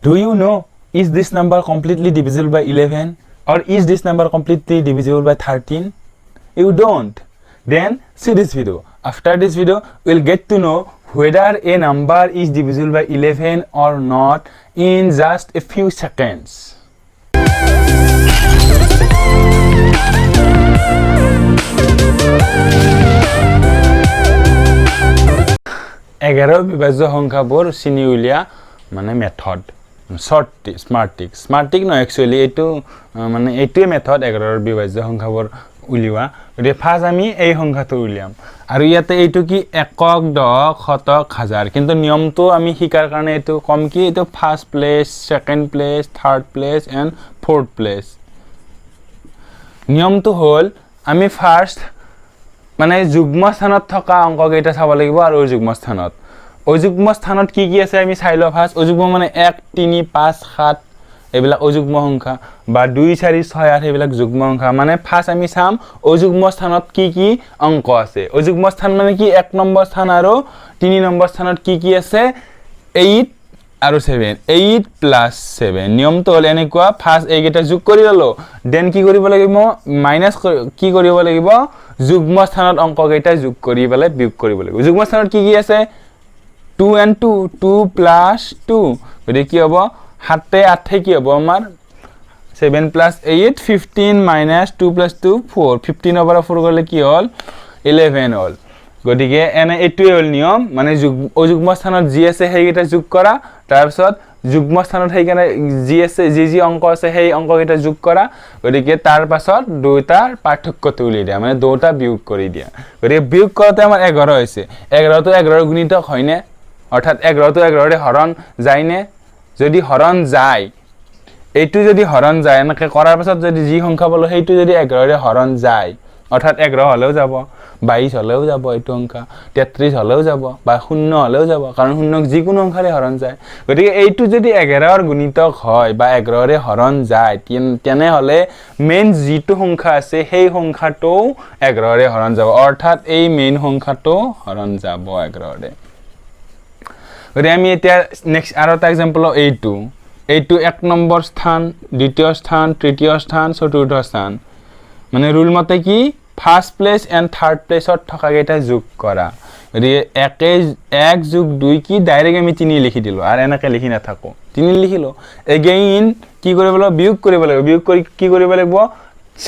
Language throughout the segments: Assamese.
Do you know, is this number completely divisible by 11? Or is this number completely divisible by 13? You don't. Then see this video. After this video, we'll get to know whether a number is divisible by 11 or not in just a few seconds. এগারো বিভাজ্য সংখ্যাবোৰ চিনি উলিয়া মানে মেথড স্মাৰ্ট টিক নহয় একচুৱেলি এইটো মানে এইটোৱে মেথড 11ৰ বিভাজ্য সংখ্যাবোৰ উলিওৱা গতিকে ফাৰ্ষ্ট আমি এই সংখ্যাটো উলিয়াম আৰু ইয়াতে এইটো কি একক দশক শতক হাজাৰ কিন্তু নিয়মটো আমি শিকাৰ কাৰণে এইটো কম কি এইটো first place second place third place and fourth place নিয়মটো হ'ল আমি ফাৰ্ষ্ট মানে যুগ্ম স্থানত থকা অংককেইটা চাব লাগিব আৰু অযুগ্ম স্থানত কি কি আছে আমি চাই লওঁ ফাৰ্ষ্ট অযুগ্ম মানে 1 3 5 7 এইবিলাক অযুগ্ম সংখ্যা বা 2 4 6 8 এইবিলাক যুগ্ম সংখ্যা মানে ফাৰ্ষ্ট আমি চাম অযুগ্ম স্থানত কি কি অংক আছে অযুগ্ম স্থান মানে কি 1 নম্বৰ স্থান আৰু 3 নম্বৰ স্থানত কি কি আছে 8 আৰু 7 8 প্লাস 7 নিয়মটো হ'ল এনেকুৱা ফাৰ্ষ্ট এইকেইটা যোগ কৰি ললো দেন কি কৰিব লাগিব মাইনাস কি কৰিব লাগিব যুগ্ম স্থানত অংককেইটা যোগ কৰি পেলাই বিয়োগ কৰিব লাগিব যুগ্ম স্থানত কি কি আছে 2 and 2 2 plus 2 গতিকে কি হ'ব 7 8 কি হ'ব আমাৰ 7 plus 8 15 minus 2 plus 2 4 15 over 4 গলে কি হ'ল 11 হ'ল গতিকে এনে এটোৱে হ'ল নিয়ম মানে অযুগ্ম স্থানত যি আছে সেইকেইটা যোগ কৰা তাৰ পিছত যুগ্ম স্থানত সেইকাৰণে যি আছে যি অংক আছে সেই অংককেইটা যোগ কৰা গতিকে তাৰ পাছত দুটাৰ পাৰ্থক্যটো উলিয়াই দিয়া মানে দুটা বিয়োগ কৰি দিয়া গতিকে বিয়োগ কৰোতে আমাৰ 11 হৈছে 11 টো 11 গুণিতক হয়নে অৰ্থাৎ 11 টো 11 ৰে হৰণ যায়নে যদি হৰণ যায় এইটো যদি হৰণ যায় এনেকৈ কৰাৰ পাছত যদি যি সংখ্যা পালো সেইটো যদি 11 ৰে হৰণ যায় অৰ্থাৎ 11 হলেও যাব 22 হলেও যাব এইটো সংখ্যা 33 হলেও যাব বা 0 হলেও যাব কাৰণ 0ক যিকোনো সংখ্যাৰে হৰণ যায় গতিকে এইটো যদি 11 ৰ গুণিতক হয় বা 11 ৰে হৰণ যায় তেনে হলে মেইন যিটো সংখ্যা আছে সেই সংখ্যাটো 11 ৰে হৰণ যাব অৰ্থাৎ এই মেইন সংখ্যাটো হৰণ যাব 11 ৰে গতিকে আমি এতিয়া নেক্সট আৰু এটা एग्जांपल এইটো 1 নম্বৰ স্থান দ্বিতীয় স্থান তৃতীয় স্থান চতুৰ্থ স্থান মানে ৰুল মতে কি ফাৰ্স্ট প্লেস এন্ড থাৰ্ড প্লেসত থকা কেইটা যোগ কৰা গতিকে 1 যোগ 2 কি ডাইরেক্ট আমি 3 লিখি দিলো আর এনেকে লিখি না থাকো 3 লিখিলো এগেইন কি কৰিব লাগিব বিয়োগ কৰিব লাগিব বিয়োগ কৰি কি কৰিব লাগিব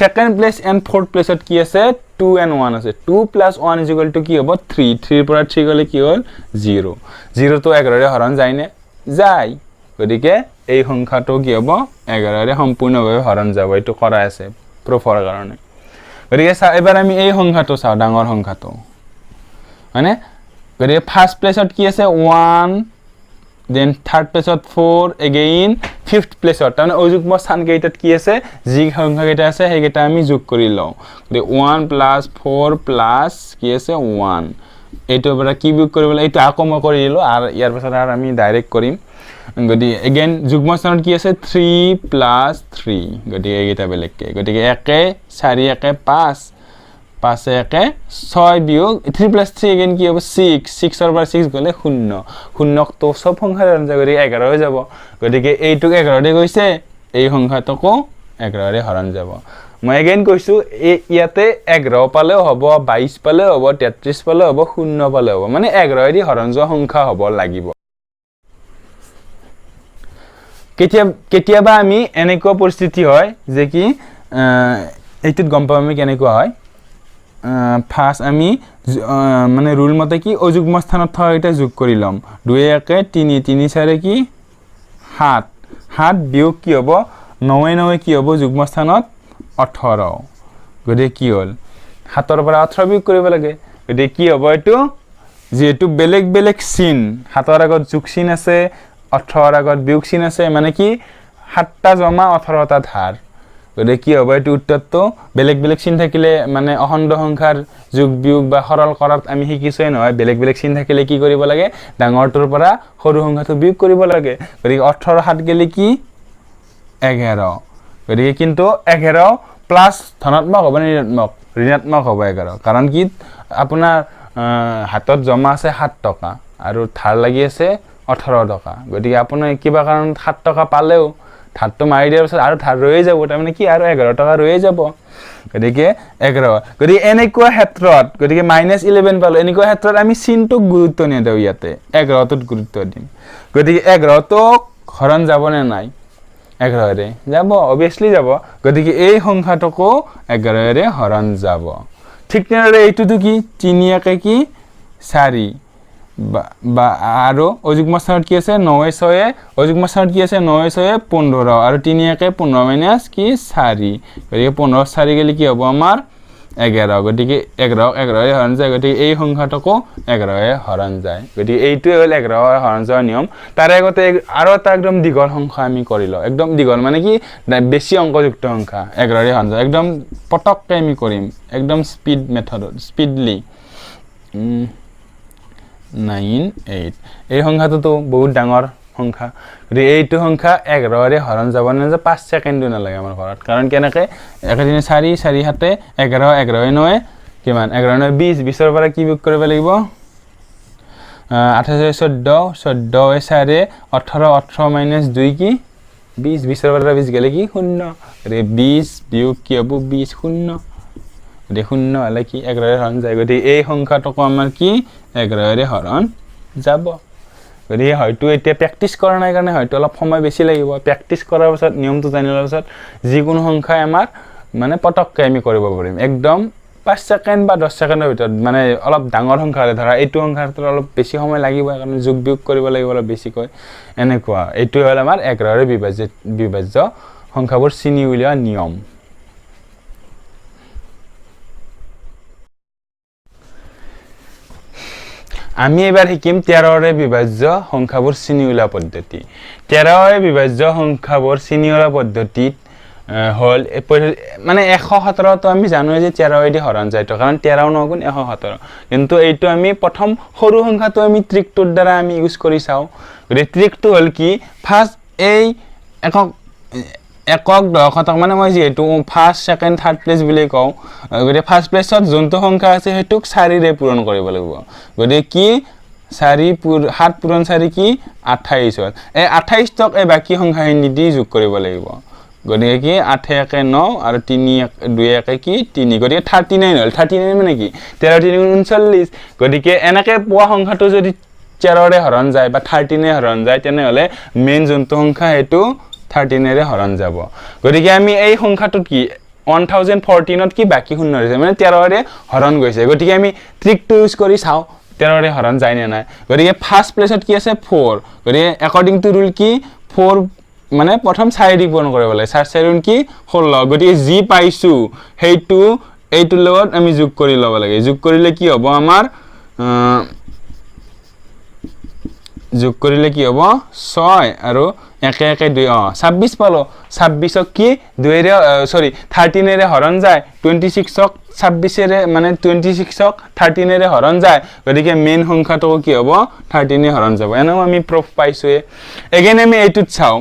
সেকেন্ড প্লেস এন্ড ফোর্থ প্লেসত কি আছে 2 and 1 আছে 2 plus 1 is equal to কি হ'ব 3 3 পৰা 3 গলে কি হ'ল 0 0 তো 11 ৰে হৰণ যায় নে যায় গতিকে এই সংখ্যাটো কি হ'ব 11 ৰে সম্পূৰ্ণভাৱে হৰণ যাব এটো কৰা আছে প্ৰফৰ কাৰণে গতিকে এবাৰ আমি এই সংখ্যাটো চাও ডাঙৰ সংখ্যাটো মানে গতিকে ফার্স্ট প্লেসত কি আছে 1 then third প্লেসত 4 again fifth প্লেসত মানে অযুগ্ম স্থান কেইটাত কি আছে যি সংখ্যা কেইটা আছে সেইকেইটা আমি যোগ কৰি লও গতিকে 1 plus 4 plus কি আছে 1 এইটো পৰা কি বিয়োগ কৰিব লাগে এইটো আকম কৰি দিলো আৰু ইয়াৰ পাছত আৰু আমি ডাইৰেক্ট কৰিম গতিকে again যুগ্ম স্থানত কি আছে 3 plus 3 গতিকে এইটা বেলেগকে গতিকে 1 4 1 5 5 1 6 বিয়োগ 3 plus 3 again কি হ'ব 6 6 ৰ পৰা 6 গলে 0 0ক তো সব সংখ্যাৰ হৰণ কৰি 11 হৈ যাব গতিকে এইটোক 11 ৰে গৈছে এই সংখ্যাটোকো 11 ৰে হৰণ যাব মই again কৈছো ইয়াতে 11 পালেও হ'ব 22 পালেও হ'ব 33 পালেও হ'ব 0 পালেও হ'ব মানে 11 ৰে হৰণ যোৱা সংখ্যা হ'ব লাগিব কেতিয়াবা আমি এনেকুৱা পৰিস্থিতি হয় যে কি এইটোত গম পাম আমি কেনেকুৱা হয় ফাৰ্স্ট আমি মানে ৰুল মতে কি অযুগ্ম স্থানত থকা এটা যোগ কৰি লম 2 1 3 3 4 কি 7 7 বিয়োগ কি হ'ব 9 9 কি হ'ব যুগ্ম স্থানত 18 গতিকে কি হ'ল 7 ৰ পৰা 18 বিয়োগ কৰিব লাগে গতিকে কি হ'ব এটো যেটো বেলেগ বেলেগ চিন 7 ৰ আগত যোগ চিন আছে 18 ৰ আগত বিয়োগ চিন আছে মানে কি 7টা জমা 18টা ধাৰ গতিকে কি হ'ব এটো উত্তৰটো বেলেগ বেলেগ চিন থাকিলে মানে অখণ্ড সংখ্যাৰ যোগ বিয়োগ বা সৰল কৰাত আমি শিকিছোই নহয় বেলেগ বেলেগ চিন থাকিলে কি কৰিব লাগে ডাঙৰটোৰ পৰা সৰু সংখ্যাটো বিয়োগ কৰিব লাগে গতিকে 18 7 গলে কি 11 গতিকে কিন্তু 11 প্লাস ধনাত্মক হ'ব ঋণাত্মক হ'ব 11 কাৰণ কি আপোনাৰ হাতত জমা আছে 7 টকা আৰু ধাৰ লাগি আছে 18 টকা গতিকে আপোনাৰ কিবা কাৰণ 7 টকা পালেও ধাৰটো মাৰি দিয়াৰ পিছত আৰু ধাৰ ৰৈয়ে যাব তাৰমানে কি আৰু 11 টকা ৰৈয়ে যাব গতিকে 11 গতিকে এনেকুৱা ক্ষেত্ৰত গতিকে -11 পালো এনেকুৱা ক্ষেত্ৰত আমি চিনটোক গুৰুত্ব নিদিওঁ ইয়াতে 11টোত গুৰুত্ব দিম গতিকে 11টোক হৰণ যাব নে নাই 11 ৰে যাব অবিয়াসলি যাব গতিকে এই সংখ্যাটোকো 11 ৰে হৰণ যাব ঠিক তেনেদৰে এইটোতো কি 3 একে কি 4 বা আৰু অযুগ্ম স্থানত কি আছে 9 6 অযুগ্ম স্থানত কি আছে 9 6 15 আৰু 3 একে 15 মাইনাস কি 4 গতিকে 15 4 গেলে কি হ'ব আমাৰ 11 গতিকে 11 11 এ হৰণ যায় গতিকে এই সংখ্যাটোকো 11 এ হৰণ যায় গতিকে এইটোৱে হ'ল 11 হৰণ যোৱা নিয়ম তাৰ আগতে আৰু এটা একদম দীঘল সংখ্যা আমি কৰিলো একদম দীঘল মানে কি বেছি অংকযুক্ত সংখ্যা 11 এ হৰণ যায় একদম পটককে আমি কৰিম একদম স্পিড মেথডত স্পিডলি 9 8 এই সংখ্যাটো বহুত ডাঙৰ সংখ্যা গতিকে এইটো সংখ্যা 11 ৰে হৰণ যাব না যে 5 সেকেন্ডও নালাগে আমাৰ ঘৰত কাৰণ কেনেকে 1 দিনে 4 4 হাতে 11 11 9 কিমান 11 9 20 20 ৰ পৰা কি বিয়োগ কৰিব লাগিব 28 14 14 4 18 18 মাইনাস 2 কি 20 20 ৰ পৰা 20 গেলে কি 0 ৰে 20 বিয়োগ কি হ'ব 20 0 দেখুন না হলে কি 11 ৰে হৰণ যায় গতিকে এই সংখ্যাটোক আমাৰ কি 11 ৰে হৰণ যাব গতিকে হয়তো এতিয়া প্ৰ্যাকটিস কৰা নাই কাৰণে হয়তো অলপ সময় বেছি লাগিব প্ৰ্যাকটিস কৰাৰ পিছত নিয়মটো জানি লোৱাৰ পিছত যিকোনো সংখ্যা আমাৰ মানে পটককে আমি কৰিব পাৰিম একদম 5 সেকেন্ড বা 10 সেকেন্ডৰ ভিতৰত মানে অলপ ডাঙৰ সংখ্যা ধৰা এইটো সংখ্যাটো অলপ বেছি সময় লাগিব কাৰণ যোগ বিয়োগ কৰিব লাগিব অলপ বেছিকৈ এনেকুৱা এইটো হ'ল আমাৰ 11 ৰে বিভাজ্য সংখ্যাবোৰ চিনি উলিওৱা নিয়ম আমি এবাৰ শিকিম 13 ৰে বিভাজ্য সংখ্যাবোৰ চিনি উলিওৱা পদ্ধতি 13 ৰে বিভাজ্য সংখ্যাবোৰ চিনি উলিওৱা পদ্ধতিত হল মানে 117 তো আমি জানো যে 13 দি হৰণ যায় তো কাৰণ 13 9 গুণ 117 কিন্তু এইটো আমি প্ৰথম সৰু সংখ্যাটো আমি ট্ৰিকটোৰ দ্বাৰা আমি ইউজ কৰি চাও গতিকে ট্ৰিকটো হল কি ফাৰ্স্ট এই একক দশক মানে মই যেটো ফার্স্ট সেকেন্ড থার্ড প্লেস বুলি কও গতে ফার্স্ট প্লেসত যোনটো সংখ্যা আছে হেতুক 4 ৰে পূৰণ কৰিব লাগিব গতে কি 4 7 পূৰণ 4 কি 28 এই 28 তক এই বাকি সংখ্যাখিনি দি যোগ কৰিব লাগিব গতে কি 8 1 9 আৰু 3 2 1 কি 3 গতে 39 হল 39 মানে কি 13 3 39 গতিকে এনেকে পোৱা সংখ্যাটো যদি 13 ৰে হৰণ যায় বা 13 ৰে হৰণ যায় তেনে হলে মেইন যোনটো সংখ্যা হেতু 13 ৰে হৰণ যাব গতিকে আমি এই সংখ্যাটো কি 1014 ত কি বাকি শূন্য আছে মানে 13 ৰে হৰণ গৈছে গতিকে আমি ট্ৰিকটো ইউজ কৰি চাও 13 ৰে হৰণ যায় না নাই গতিকে ফাৰ্স্ট প্লেসত কি আছে 4 গতিকে অকৰ্ডিং টু ৰুল কি 4 মানে প্ৰথম 4 দি পূৰণ কৰিব লাগে 4 4 কি 16 গতিকে জি পাইছো হেইটো এইটো লগত আমি যোগ কৰি লব লাগে যোগ কৰিলে কি হ'ব আমাৰ যোগ কৰিলে কি হ'ব 6 আৰু 1 1 2 26 পালো 26 কি 2 ৰে সৰি 13 ৰে হৰণ যায় 26 ক 26 ৰে মানে 26 ক 13 ৰে হৰণ যায় গতিকে মেইন সংখ্যাটো কি হ'ব 13 ৰে হৰণ যাব এনে আমি প্ৰুফ পাইছো এগেইন আমি এইটোত চাও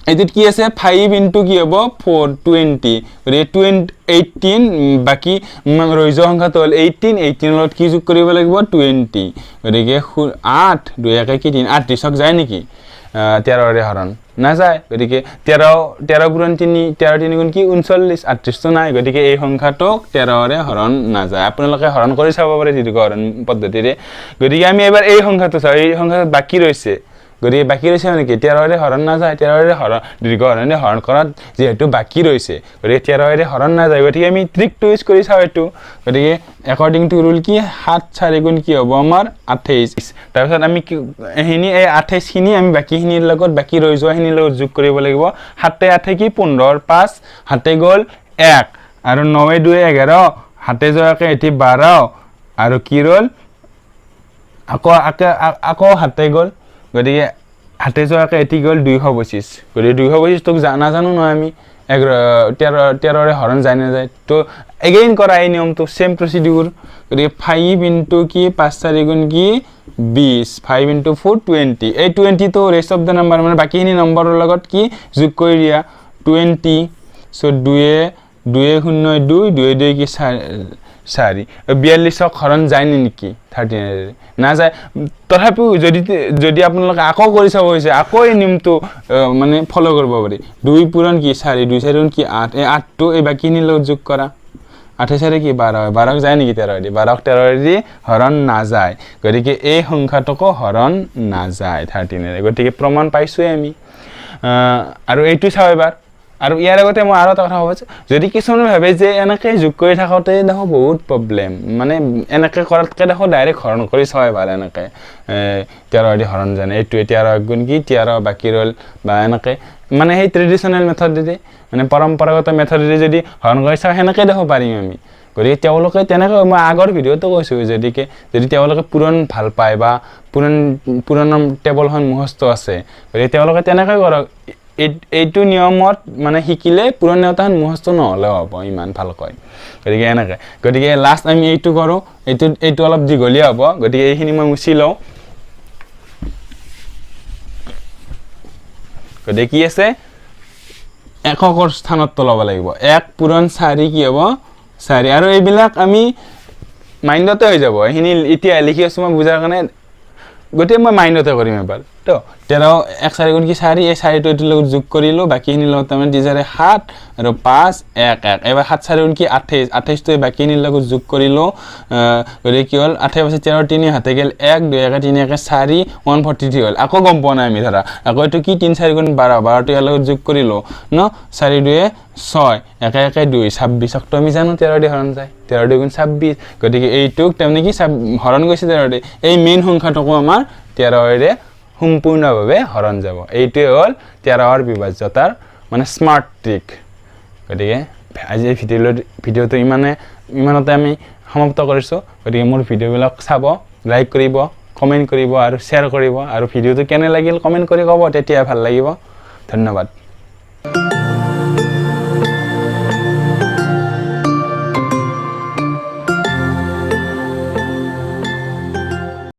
এইটোত কি আছে 5 ইনটু কি হ'ব 4 20 গতিকে 18 বাকি ৰৈজ সংখ্যাটো হল 18 18 লত কি যোগ কৰিব লাগিব 20 গতিকে 8 2 1 কি 3 38 ক যায় নেকি 13 ৰে হৰণ না যায় গতিকে 13 গুণ 3 13 3 গুণ কি 39 38 তো নাই গতিকে এই সংখ্যাটোক 13 ৰে হৰণ না যায় আপোনালোকে হৰণ কৰি চাব পাৰে দীৰ্ঘ হৰণ পদ্ধতিৰে গতিকে আমি এবাৰ এই সংখ্যাটো চাও এই সংখ্যাটো বাকি ৰৈছে গতিকে বাকি ৰৈছে মানে কি 13 ৰে হৰণ না যায় 13 ৰে হৰণ দীৰ্ঘ হৰণে হৰণ কৰাত যেহেতু বাকি ৰৈছে গতিকে 13 ৰে হৰণ না যায় গতিকে আমি ট্ৰিকটো ইউজ কৰি চাও এটো গতিকে অকৰ্ডিং টু ৰুল কি 7 4 গুণ কি হ'ব আমাৰ 28 তাৰ পিছত আমি এহিনি এই 28 খিনি আমি বাকি খিনিৰ লগত বাকি ৰৈ যোৱা খিনিৰ লগত যোগ কৰিব লাগিব 7 8 কি 15 5 হাতে গল 1 আৰু 9 2 11 হাতে যোৱাকে এটি 12 আৰু কি ৰল আকৌ হাতে গল গতিকে হাতে যোৱাকে এটি গল 225 গতিকে 225 তোক জানো নহয় আমি 13 ৰে হৰণ যায় না যায় তো এগেইন কৰা এই নিয়মটো সেম প্ৰসিডিউৰ গতিকে 5 ইনটু কি 5 4 গুণ কি 20 5 ইনটু 4 20 এই 20 তো ৰেষ্ট অফ দা নাম্বাৰ মানে বাকিখিনি নম্বৰৰ লগত কি যোগ কৰি দিয়া 20 সো 2 0 2 2 কি 4 42ক হৰণ যায় নেকি 39 না যায় তথাপিও যদি আপোনালোকে আকৌ কৰি চাব হৈছে আকৌ এই নিয়মটো মানে ফলো কৰিব পাৰি 2 পূৰণ কি 4 2 4 কি 8 এই 8 টো এই বাকিখিনিৰ লগত যোগ কৰা 8 4 কি 12 12ক যায় নেকি 13 দি 12ক 13 দি হৰণ নাযায় গতিকে এই সংখ্যাটোকো হৰণ নাযায় 39 গতিকে প্ৰমাণ পাইছোই আমি আৰু এইটো চাও এবাৰ আৰু ইয়াৰ আগতে মই আৰু এটা কথা ভাবিছো যদি কিছুমান ভাবে যে এনেকৈ যোগ কৰি থাকোতে দেখো বহুত প্ৰবলেম মানে এনেকৈ কৰাতকৈ দেখো ডাইৰেক্ট হৰণ কৰি চাও এবাৰ এনেকৈ 13 দি হৰণ জানে এইটো 13 গুণ কি 13 বাকি ৰল বা এনেকৈ মানে সেই ট্ৰেডিশনাল মেথড দি মানে পৰম্পৰাগত মেথড দি যদি হৰণ কৰি চাও হেনেকৈ দেখো পাৰিম আমি গতিকে তেওঁলোকে তেনেকৈ মই আগৰ ভিডিঅ'টো কৈছো যদি তেওঁলোকে পূৰণ ভাল পায় বা পূৰণৰ টেবলখন মুখস্থ আছে গতিকে তেওঁলোকে তেনেকৈ কৰক এইটো নিয়মত মানে শিকিলে পূৰণ নেওতাখন মুখস্থ নহ'লেও হ'ব ইমান ভালকৈ গতিকে এনেকৈ গতিকে লাষ্ট আমি এইটো কৰো এইটো অলপ দীঘলীয়া হ'ব গতিকে এইখিনি মই মুছি লওঁ গতিকে কি আছে এককৰ স্থানত ল'ব লাগিব 1 পূৰণ 4 কি হ'ব 4 আৰু এইবিলাক আমি মাইণ্ডতে হৈ যাব এইখিনি এতিয়া লিখি আছো মই বুজাৰ কাৰণে গতে মই মাইণ্ডতে কৰিম এবাৰ তো 13 1 4 গুণ কি 4 এই 4 টো এটো লগত যোগ কৰিলো বাকিখিনি লগত আমি দিজাৰে 7 আৰু 5 1 1 এবাৰ 7 4 গুণ কি 28 28 টো বাকিখিনি লগত যোগ কৰিলো গৰে কি হল 8 5 13 3 হাতে গেল 1 2 1 3 1 4 143 হল আকৌ গম পোৱা নাই আমি ধৰা আকৌ এটো কি 3 4 গুণ 12 12 টো ইয়াৰ লগত যোগ কৰিলো ন 4 2 6 1 1 2 26 ক আমি জানো 13 দি হৰণ যায় 13 গুণ 26 গতিকে এইটোক তেমনি কি হৰণ গৈছে 13 দি এই মেইন সংখ্যাটোকো আমাৰ 13 ৰে সম্পূৰ্ণভাৱে হৰণ যাব এইটোৱে হল 13 ৰ বিভাজ্যতাৰ মানে স্মাৰ্ট ট্ৰিক গতিকে আজি এই ভিডিঅ'টো ইমানতে আমি সমাপ্ত কৰিছো গতিকে মোৰ ভিডিঅ'বিলাক চাব লাইক কৰিব কমেন্ট কৰিব আৰু শেয়াৰ কৰিব আৰু ভিডিঅ'টো কেনে লাগিল কমেন্ট কৰি ক'ব তেতিয়া ভাল লাগিব ধন্যবাদ